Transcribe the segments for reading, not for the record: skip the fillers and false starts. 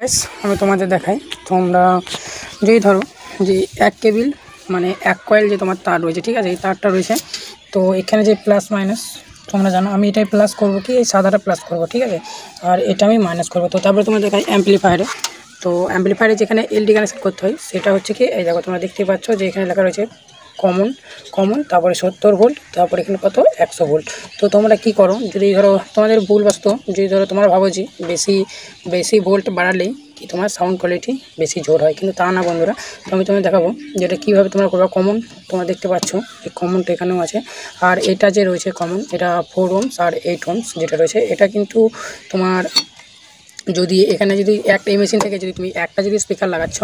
Guys আমি তোমাদের দেখাই। তোমরা যদি ধরো যে এক কেবিল মানে এক কয়েল যে তোমার তার রয়েছে, ঠিক আছে, এই তারটা রয়েছে। তো এখানে যে প্লাস মাইনাস তোমরা জানো, আমি এটাই প্লাস করব, কি এই সাদাটা প্লাস করব, ঠিক আছে, আর এটা আমি মাইনাস করব। তো তারপরে তোমরা দেখাই অ্যাম্পলিফায়ারে। তো অ্যাম্পলিফায়ারে যেখানে এলডি কানেকশন করতে হয় সেটা হচ্ছে কি, এই দেখো তোমরা দেখতেই পাচ্ছ যে এখানে লেখা রয়েছে কমন কমন, তারপরে 70 ভোল্ট, তারপরে এখানে কত 100 ভোল্ট। তো তোমরা কি করো, যদি ধরো তোমাদের ভুলবশত যদি ধরো তোমরা ভাবো যে বেশি বেশি ভোল্ট বাড়ালেই কি তোমার সাউন্ড কোয়ালিটি বেশি জোর হয়, কিন্তু তা না বন্ধুরা। তো আমি তোমাদের দেখাবো যেটা কীভাবে তোমরা করবে। কমন তোমরা দেখতে পাচ্ছ এই কমনটা এখানেও আছে, আর এটা যে রয়েছে কমন, এটা 4 ohms আর 8 ohms যেটা রয়েছে, এটা কিন্তু তোমার যদি এখানে যদি একটা এই মেশিন থেকে যদি তুমি একটা যদি স্পিকার লাগাচ্ছ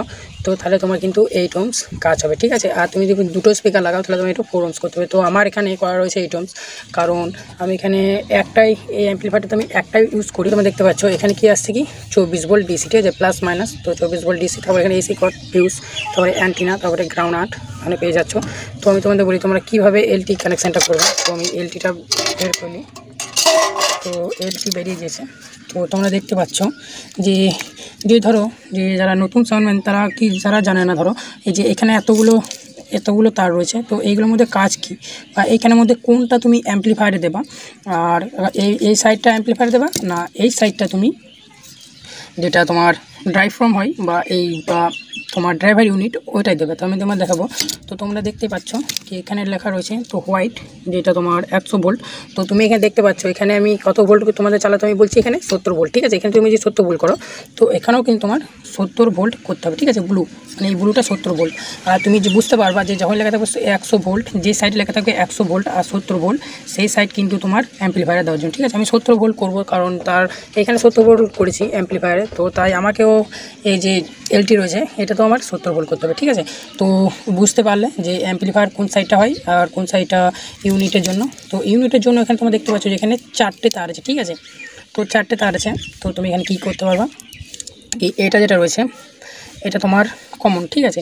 তো তাহলে তোমার কিন্তু 8 ohms কাজ হবে, ঠিক আছে। আর তুমি যদি দুটো স্পিকার লাগাও তাহলে তোমার একটু 4 ohms করতে হবে। তো আমার এখানে করা রয়েছে 8 ohms, কারণ আমি এখানে একটাই এই অ্যাম্পলিফায়ারটা আমি একটাই ইউজ করি। তোমরা দেখতে পাচ্ছ এখানে কি আসছে কি 24 ভোল্ট ডিসি, ঠিক আছে, প্লাস মাইনাস। তো 24 ভোল্ট ডিসি, তারপরে এখানে এসি কট ফিউজ, তারপরে অ্যান্টিনা, তারপরে গ্রাউন্ড আর্ট এখানে পেয়ে যাচ্ছ। তো আমি তোমাদের বলি তোমরা কীভাবে এলটি কানেকশানটা করবে। তো আমি এলটিটা বের করি, তো এলটি বেরিয়ে গেছে। তো তোমরা দেখতে পাচ্ছ যে যে ধরো যে যারা নতুন সাউন্ডম্যান তারা কি যারা জানে না, ধরো এই যে এখানে এতগুলো তার রয়েছে, তো এইগুলোর মধ্যে কাজ কি বা এইখানের মধ্যে কোনটা তুমি অ্যাম্পলিফায়ারে দেবা, আর এই সাইডটা অ্যাম্পলিফায়ারে দেবা না এই সাইডটা তুমি যেটা তোমার ড্রাইভ ফ্রম হয় বা এই বা তোমার ড্রাইভার ইউনিট ওইটাই দেবে। তো আমি তোমার দেখাবো। তো তোমরা দেখতে পাচ্ছ কি এখানে লেখা রয়েছে তো হোয়াইট, যেটা তোমার 100 ভোল্ট। তো তুমি এখানে দেখতে পাচ্ছ এখানে আমি কত ভোল্ট তোমাদের চালাতে আমি বলছি, এখানে 70 ভোল্ট, ঠিক আছে। এখানে তুমি যদি 70 ভোল্ট করো তো এখানেও কিন্তু তোমার 70 ভোল্ট করতে হবে, ঠিক আছে। ব্লু মানে এই ব্লুটা 70 ভোল্ট। আর তুমি যে বুঝতে পারবা যে যখন লেখা থাকবে 100 ভোল্ট, যে সাইড লেখা থাকবে 100 ভোল্ট আর 70 ভোল্ট সেই সাইড কিন্তু তোমার অ্যাম্পলিফায়ারে দেওয়ার জন্য, ঠিক আছে। আমি 70 ভোল্ট করবো কারণ তার এখানে 70 ভোল্ট করেছি অ্যাম্পলিফায়ারে, তো তাই আমাকেও এই যে এলটি রয়েছে এটা তো আমার 70 ভোল্ট করতে হবে, ঠিক আছে। তো বুঝতে পারলে যে অ্যাম্পলিফায়ার কোন সাইডটা হয় আর কোন সাইডটা ইউনিটের জন্য। তো ইউনিটের জন্য এখানে তোমরা দেখতে পাচ্ছ যে এখানে 4টে তার আছে, ঠিক আছে। তো 4টে তার আছে, তো তুমি এখানে কী করতে পারবা, এটা যেটা রয়েছে এটা তোমার কমন, ঠিক আছে।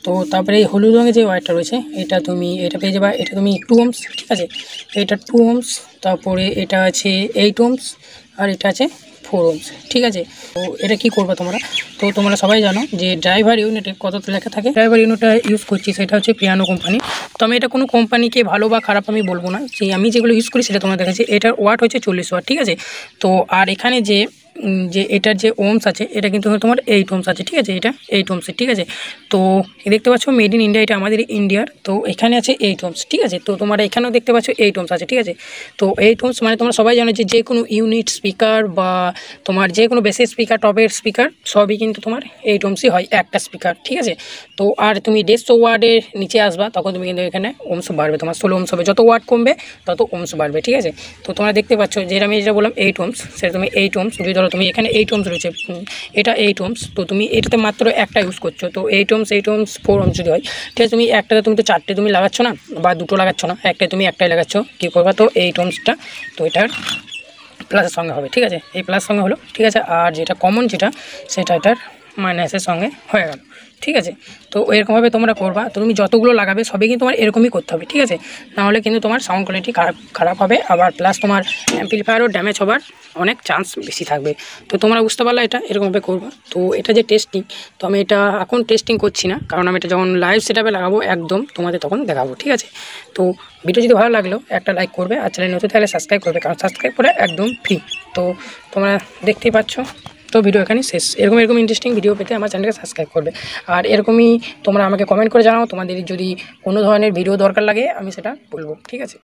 তো তারপরে এই হলুদ রঙের যে ওয়্যারটা রয়েছে এটা পেয়ে যাবা, এটা তুমি 2 ohms, ঠিক আছে, এটা 2 ohms, তারপরে এটা আছে 8 ohms আর এটা আছে 4 ohms, ঠিক আছে। তো এটা কি করবে তোমরা, তো তোমরা সবাই জানো যে ড্রাইভার ইউনিটে কত লেখা থাকে। ড্রাইভার ইউনিটটা ইউজ করছি সেটা হচ্ছে পিয়ানো কোম্পানি। তো আমি এটা কোনো কোম্পানিকে ভালো বা খারাপ আমি বলবো না, যে আমি যেগুলো ইউজ করি সেটা তোমরা দেখাচ্ছি। এটার ওয়াট হচ্ছে 40 ওয়াট, ঠিক আছে। তো আর এখানে যে এটার যে ওমস আছে এটা কিন্তু তোমার 8 ohms আছে, ঠিক আছে, এটা 8 ohms, ঠিক আছে। তো দেখতে পাচ্ছ মেড ইন ইন্ডিয়া, এটা আমাদের ইন্ডিয়ার। তো এখানে আছে 8 ohms, ঠিক আছে। তো তোমরা এখানেও দেখতে পাচ্ছ 8 ohms আছে, ঠিক আছে। তো 8 ohms মানে তোমরা সবাই জানো যে কোনো ইউনিট স্পিকার বা তোমার যে কোনো বেসিক স্পিকার টপের স্পিকার সবই কিন্তু তোমার 8 ohmsই হয় একটা স্পিকার, ঠিক আছে। তো আর তুমি 150 ওয়ার্ডের নিচে আসবা তখন তুমি কিন্তু এখানে ওমস বাড়বে, তোমার 16 ohms হবে। যত ওয়াট কমবে তত ওমস বাড়বে, ঠিক আছে। তো তোমরা দেখতে পাচ্ছ যে আমি যেটা বললাম 8 ohms, সেটা তুমি 8 ohms যদি ধরো তুমি এখানে 8 ohms রয়েছে, এটা 8 ohms, তো তুমি এটাতে মাত্র একটা ইউজ করছো। তো 8 ohms 4 ohms যদি হয়, ঠিক আছে, তুমি একটাতে তুমি তো 4টে তুমি লাগাচ্ছ না বা দুটো লাগাচ্ছ না, একটাই তুমি একটাই লাগাচ্ছ, কী করবা, তো 8 ohmsটা তো এটার প্লাসের সঙ্গে হবে, ঠিক আছে, এই প্লাস সঙ্গে হলো, ঠিক আছে। আর যেটা কমন যেটা সেটা এটার মাইনাসের সঙ্গে হয়ে গেল, ঠিক আছে। তো এরকমভাবে তোমরা করবা। তো তুমি যতগুলো লাগাবে সবই কিন্তু তোমার এরকমই করতে হবে, ঠিক আছে, নাহলে কিন্তু তোমার সাউন্ড কোয়ালিটি খারাপ হবে, আবার প্লাস তোমার অ্যাম্পলিফায়ারও ড্যামেজ হবার অনেক চান্স বেশি থাকবে। তো তোমরা বুঝতে পারলে এটা এরকমভাবে করবা। তো এটা যে টেস্টিং, তো আমি এটা এখন টেস্টিং করছি না, কারণ আমি এটা যখন লাইভ সেটআপে লাগাবো একদম তোমাদের তখন দেখাবো, ঠিক আছে। তো ভিডিও যদি ভালো লাগলো একটা লাইক করবে, আর চ্যানেল নতুন থাকলে সাবস্ক্রাইব করবে, কারণ সাবস্ক্রাইব করে একদম ফ্রি। তো তোমরা দেখতেই পাচ্ছ। তো ভিডিও এখানে শেষ। এরকম ইন্টারেস্টিং ভিডিও পেতে আমার চ্যানেলকে সাবস্ক্রাইব করবে, আর এরকমই তোমরা আমাকে কমেন্ট করে জানাও তোমাদের যদি কোনো ধরনের ভিডিও দরকার লাগে আমি সেটা বলবো, ঠিক আছে।